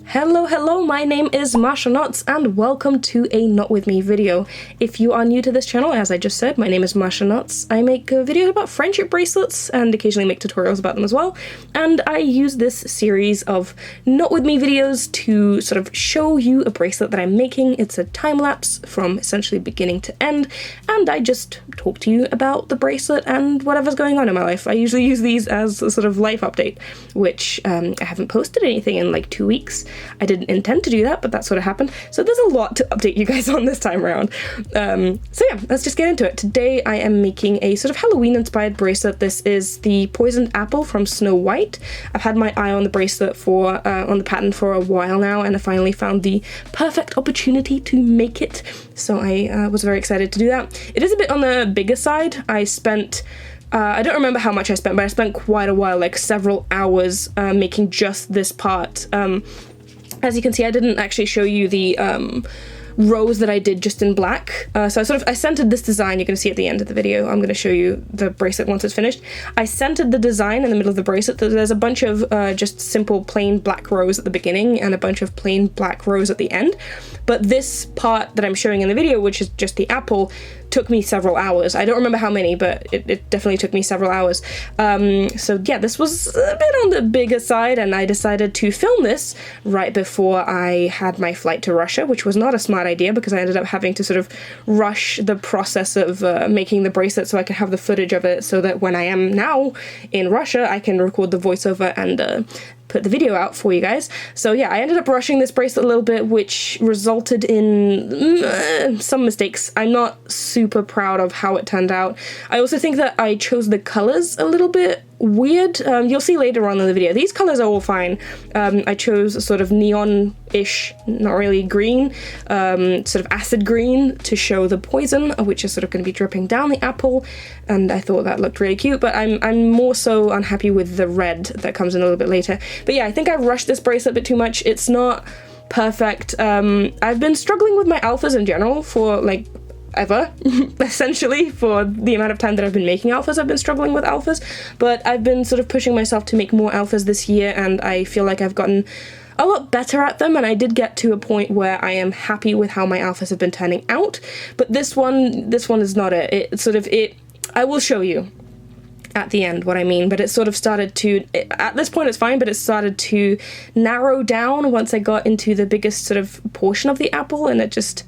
Hello, my name is Masha Knots and welcome to a Not With Me video. If you are new to this channel, as I just said, my name is Masha Knots. I make videos about friendship bracelets and occasionally make tutorials about them as well. And I use this series of Not With Me videos to sort of show you a bracelet that I'm making. It's a time lapse from essentially beginning to end, and I just talk to you about the bracelet and whatever's going on in my life. I usually use these as a sort of life update, which I haven't posted anything in like 2 weeks. I didn't intend to do that, but that sort of happened. So there's a lot to update you guys on this time around. So yeah, let's just get into it. Today I am making a sort of Halloween-inspired bracelet. This is the Poisoned Apple from Snow White. I've had my eye on the bracelet on the pattern for a while now, and I finally found the perfect opportunity to make it. So I was very excited to do that. It is a bit on the bigger side. I spent I don't remember how much I spent, but I spent quite a while, like several hours, making just this part. As you can see, I didn't actually show you the rows that I did just in black. So I centered this design. You're going to see at the end of the video. I'm going to show you the bracelet once it's finished. I centered the design in the middle of the bracelet. There's a bunch of just simple plain black rows at the beginning and a bunch of plain black rows at the end. But this part that I'm showing in the video, which is just the apple, took me several hours. I don't remember how many, but it definitely took me several hours. So yeah, this was a bit on the bigger side, and I decided to film this right before I had my flight to Russia, which was not a smart idea because I ended up having to sort of rush the process of making the bracelet so I could have the footage of it, so that when I am now in Russia, I can record the voiceover and put the video out for you guys. So yeah, I ended up rushing this bracelet a little bit, which resulted in some mistakes. I'm not super proud of how it turned out. I also think that I chose the colors a little bit weird. You'll see later on in the video. These colors are all fine. I chose a sort of neon-ish, not really green, sort of acid green to show the poison, which is sort of going to be dripping down the apple, and I thought that looked really cute, but I'm more so unhappy with the red that comes in a little bit later. But yeah, I think I rushed this bracelet a bit too much. It's not perfect. I've been struggling with my alphas in general for like ever, essentially, for the amount of time that I've been making alphas. I've been struggling with alphas, but I've been sort of pushing myself to make more alphas this year, and I feel like I've gotten a lot better at them, and I did get to a point where I am happy with how my alphas have been turning out. But this one is not it. I will show you at the end what I mean, but it sort of started to, at this point it's fine, but it started to narrow down once I got into the biggest sort of portion of the apple, and it just,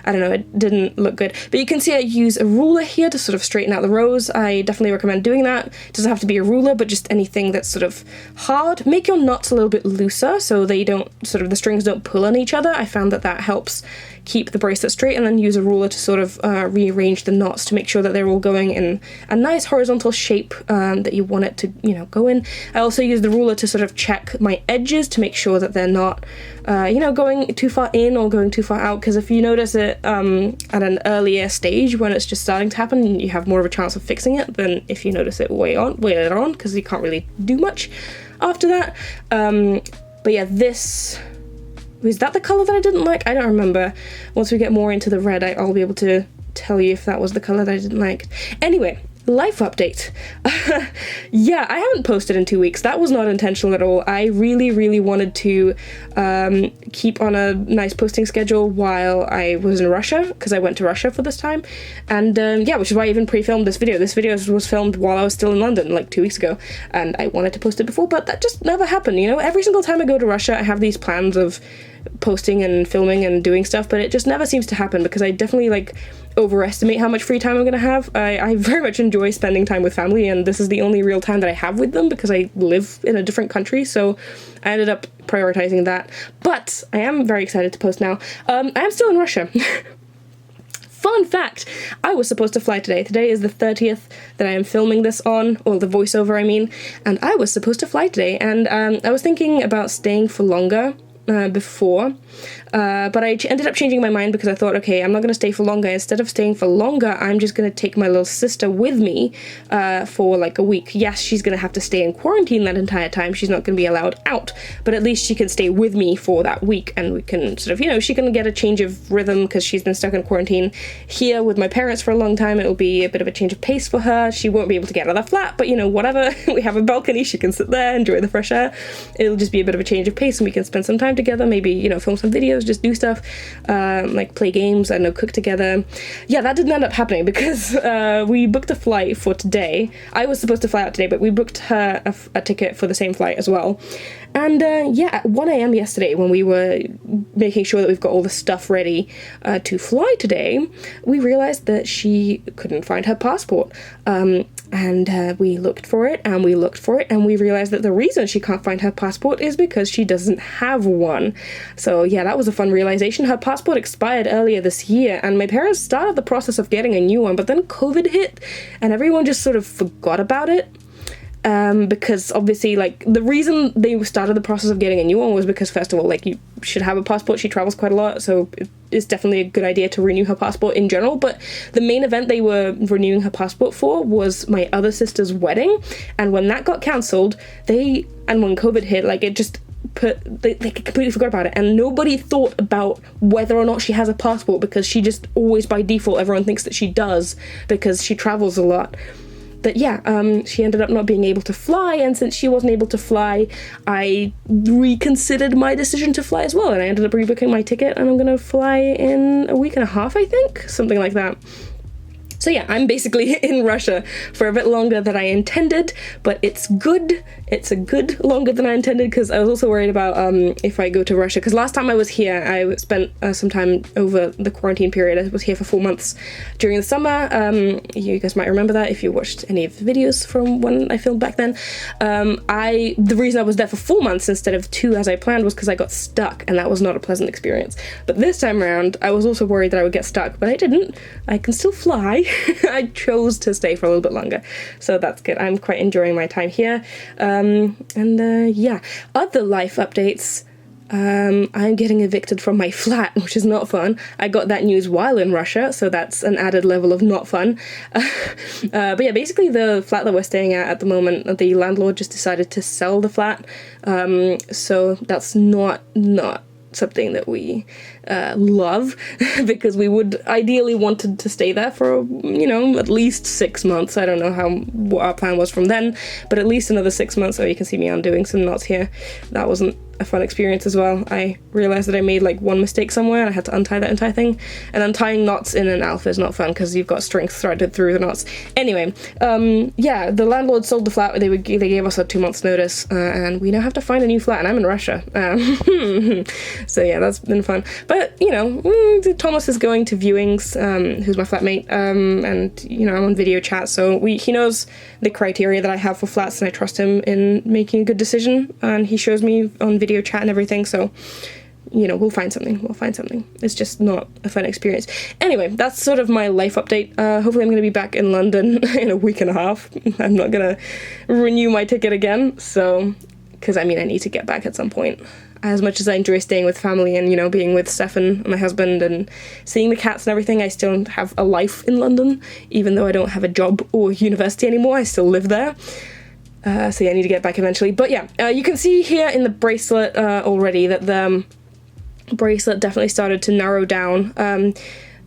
I don't know, it didn't look good. But you can see I use a ruler here to sort of straighten out the rows. I definitely recommend doing that. It doesn't have to be a ruler, but just anything that's sort of hard. Make your knots a little bit looser so they don't, sort of the strings don't pull on each other. I found that helps keep the bracelet straight, and then use a ruler to sort of rearrange the knots to make sure that they're all going in a nice horizontal shape that you want it to, go in. I also use the ruler to sort of check my edges to make sure that they're not, going too far in or going too far out, because if you notice it at an earlier stage when it's just starting to happen, you have more of a chance of fixing it than if you notice it way later on, because you can't really do much after that. But yeah, this... Was that the color that I didn't like? I don't remember. Once we get more into the red, I'll be able to tell you if that was the color that I didn't like. Anyway, life update. Yeah, I haven't posted in 2 weeks. That was not intentional at all. I really wanted to keep on a nice posting schedule while I was in Russia, because I went to Russia for this time. And yeah, which is why I even pre-filmed this video. This video was filmed while I was still in London, like 2 weeks ago, and I wanted to post it before, but that just never happened, Every single time I go to Russia, I have these plans of posting and filming and doing stuff, but it just never seems to happen because I definitely overestimate how much free time I'm gonna have. I very much enjoy spending time with family, and this is the only real time that I have with them because I live in a different country, so I ended up prioritizing that. But I am very excited to post now. I am still in Russia. Fun fact, I was supposed to fly today. Today is the 30th that I am filming this on, or the voiceover I mean, and I was supposed to fly today, and I was thinking about staying for longer before, but I ended up changing my mind because I thought, okay, I'm not going to stay for longer. Instead of staying for longer, I'm just going to take my little sister with me for like a week. Yes, she's going to have to stay in quarantine that entire time. She's not going to be allowed out, but at least she can stay with me for that week, and we can sort of, she can get a change of rhythm because she's been stuck in quarantine here with my parents for a long time. It'll be a bit of a change of pace for her. She won't be able to get out of the flat, but whatever. We have a balcony. She can sit there, enjoy the fresh air. It'll just be a bit of a change of pace, and we can spend some time time together, maybe, you know, film some videos, just do stuff, like play games, I don't know, cook together. Yeah, that didn't end up happening because we booked a flight for today. I was supposed to fly out today, but we booked her a ticket for the same flight as well. And yeah, at 1 a.m. yesterday, when we were making sure that we've got all the stuff ready to fly today, we realized that she couldn't find her passport. And we looked for it, and we looked for it, and we realized that the reason she can't find her passport is because she doesn't have one. So yeah, that was a fun realization. Her passport expired earlier this year, and my parents started the process of getting a new one, but then COVID hit, and everyone just sort of forgot about it. Because obviously, like, the reason they started the process of getting a new one was because, first of all, like, you should have a passport. She travels quite a lot, so it's definitely a good idea to renew her passport in general. But the main event they were renewing her passport for was my other sister's wedding, and when that got cancelled, and when COVID hit, like, it just they completely forgot about it, and nobody thought about whether or not she has a passport, because she just always, by default, everyone thinks that she does because she travels a lot. But yeah, she ended up not being able to fly, and since she wasn't able to fly, I reconsidered my decision to fly as well, and I ended up rebooking my ticket, and I'm gonna fly in a week and a half, I think, something like that. So yeah, I'm basically in Russia for a bit longer than I intended, but it's good. It's a good longer than I intended, because I was also worried about if I go to Russia, because last time I was here, I spent some time over the quarantine period. I was here for 4 months during the summer. You guys might remember that if you watched any of the videos from when I filmed back then. The reason I was there for 4 months instead of 2 as I planned was because I got stuck, and that was not a pleasant experience. But this time around, I was also worried that I would get stuck, but I didn't. I can still fly. I chose to stay for a little bit longer, so that's good. I'm quite enjoying my time here. Yeah, other life updates. I'm getting evicted from my flat, which is not fun. I got that news while in Russia, so that's an added level of not fun. But yeah, basically the flat that we're staying at the moment, the landlord just decided to sell the flat, so that's not something that we love, because we would ideally wanted to stay there for, you know, at least 6 months. I don't know what our plan was from then, but at least another 6 months. So you can see me undoing some knots here. That wasn't a fun experience as well. I realized that I made like one mistake somewhere, and I had to untie that entire thing, and untying knots in an alpha is not fun because you've got strings threaded through the knots. Anyway, yeah, the landlord sold the flat. They gave us a 2 months notice, and we now have to find a new flat, and I'm in Russia. So yeah, that's been fun. But you know, Thomas is going to viewings, who's my flatmate, and you know, I'm on video chat, so he knows the criteria that I have for flats, and I trust him in making a good decision, and he shows me on video chat and everything, so you know, we'll find something. It's just not a fun experience. Anyway, that's sort of my life update. Hopefully I'm going to be back in London in a week and a half. I'm not going to renew my ticket again, so, because I mean, I need to get back at some point. As much as I enjoy staying with family and, you know, being with Stefan, my husband, and seeing the cats and everything, I still have a life in London. Even though I don't have a job or university anymore, I still live there. So yeah, I need to get back eventually. But yeah, you can see here in the bracelet already that the bracelet definitely started to narrow down.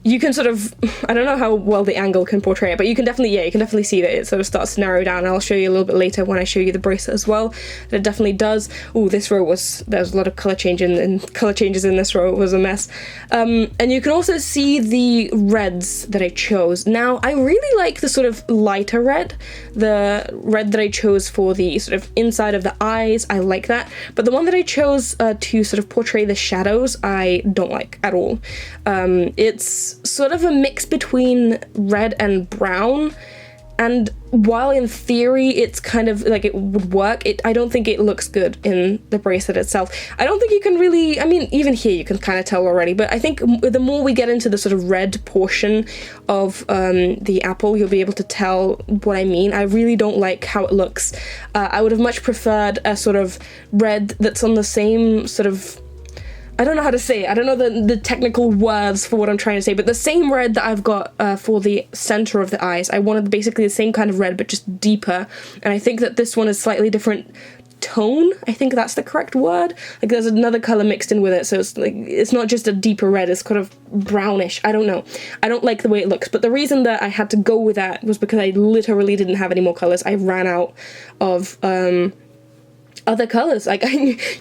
You can sort of, I don't know how well the angle can portray it, but you can definitely see that it sort of starts to narrow down. I'll show you a little bit later when I show you the bracelet as well, that it definitely does. Oh, this row there's a lot of colour changes in this row. It was a mess. And you can also see the reds that I chose. Now, I really like the sort of lighter red, the red that I chose for the sort of inside of the eyes. I like that. But the one that I chose to sort of portray the shadows, I don't like at all. It's sort of a mix between red and brown, and while in theory it's kind of like it would work, I don't think it looks good in the bracelet itself. I don't think you can really, I mean, even here you can kind of tell already, but I think the more we get into the sort of red portion of the apple, you'll be able to tell what I mean. I really don't like how it looks. I would have much preferred a sort of red that's on the same sort of, I don't know how to say it. I don't know the technical words for what I'm trying to say, but the same red that I've got for the center of the eyes. I wanted basically the same kind of red, but just deeper. And I think that this one is slightly different tone. I think that's the correct word. Like there's another color mixed in with it, so it's like it's not just a deeper red, it's kind of brownish. I don't know. I don't like the way it looks, but the reason that I had to go with that was because I literally didn't have any more colors. I ran out of other colors. Like,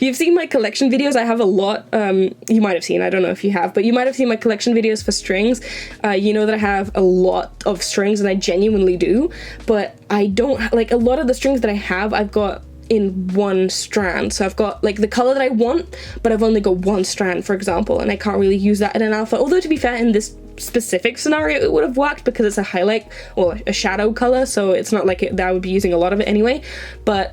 you've seen my collection videos. I have a lot. You might have seen, I don't know if you have, but you might have seen my collection videos for strings. You know that I have a lot of strings, and I genuinely do, but I don't, like, a lot of the strings that I have, I've got in one strand. So I've got like the color that I want, but I've only got one strand, for example, and I can't really use that in an alpha. Although, to be fair, in this specific scenario it would have worked because it's a highlight or a shadow color, so it's not like that I would be using a lot of it anyway. But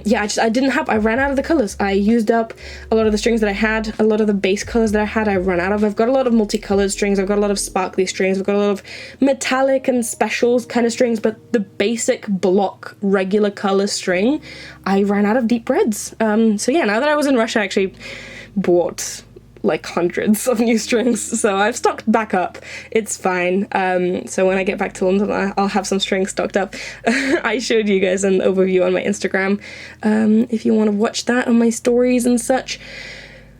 yeah, I ran out of the colors. I used up a lot of the strings that I had, a lot of the base colors that I had I ran out of. I've got a lot of multicolored strings, I've got a lot of sparkly strings, I've got a lot of metallic and specials kind of strings, but the basic block regular color string, I ran out of deep reds. So yeah, now that I was in Russia, I actually bought like hundreds of new strings, so I've stocked back up. It's fine. So when I get back to London, I'll have some strings stocked up. I showed you guys an overview on my Instagram, if you want to watch that on my stories and such.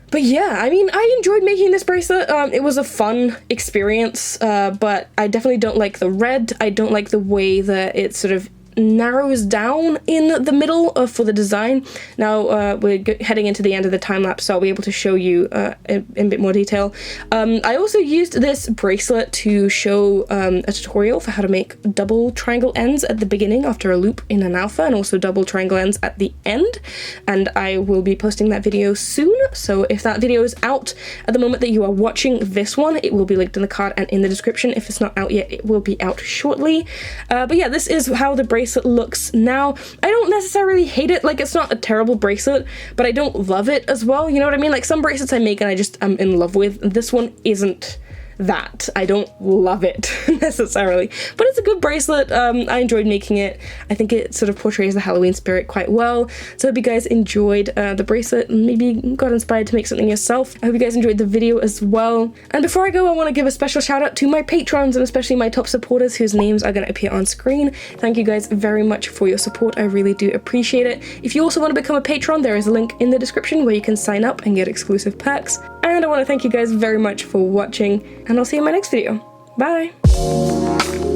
But yeah, I mean, I enjoyed making this bracelet. It was a fun experience, but I definitely don't like the red. I don't like the way that it sort of narrows down in the middle for the design. Now we're heading into the end of the time lapse, so I'll be able to show you in a bit more detail. I also used this bracelet to show a tutorial for how to make double triangle ends at the beginning after a loop in an alpha, and also double triangle ends at the end, and I will be posting that video soon. So if that video is out at the moment that you are watching this one, it will be linked in the card and in the description. If it's not out yet, it will be out shortly. But yeah, this is how the bracelet looks now. I don't necessarily hate it. Like, it's not a terrible bracelet, but I don't love it as well. You know what I mean? Like, some bracelets I make and I just am in love with. This one isn't that. I don't love it necessarily, but it's a good bracelet. I enjoyed making it. I think it sort of portrays the Halloween spirit quite well. So I hope you guys enjoyed the bracelet and maybe got inspired to make something yourself. I hope you guys enjoyed the video as well. And before I go, I want to give a special shout out to my patrons, and especially my top supporters whose names are going to appear on screen. Thank you guys very much for your support. I really do appreciate it. If you also want to become a patron, there is a link in the description where you can sign up and get exclusive perks. And I want to thank you guys very much for watching, and I'll see you in my next video. Bye!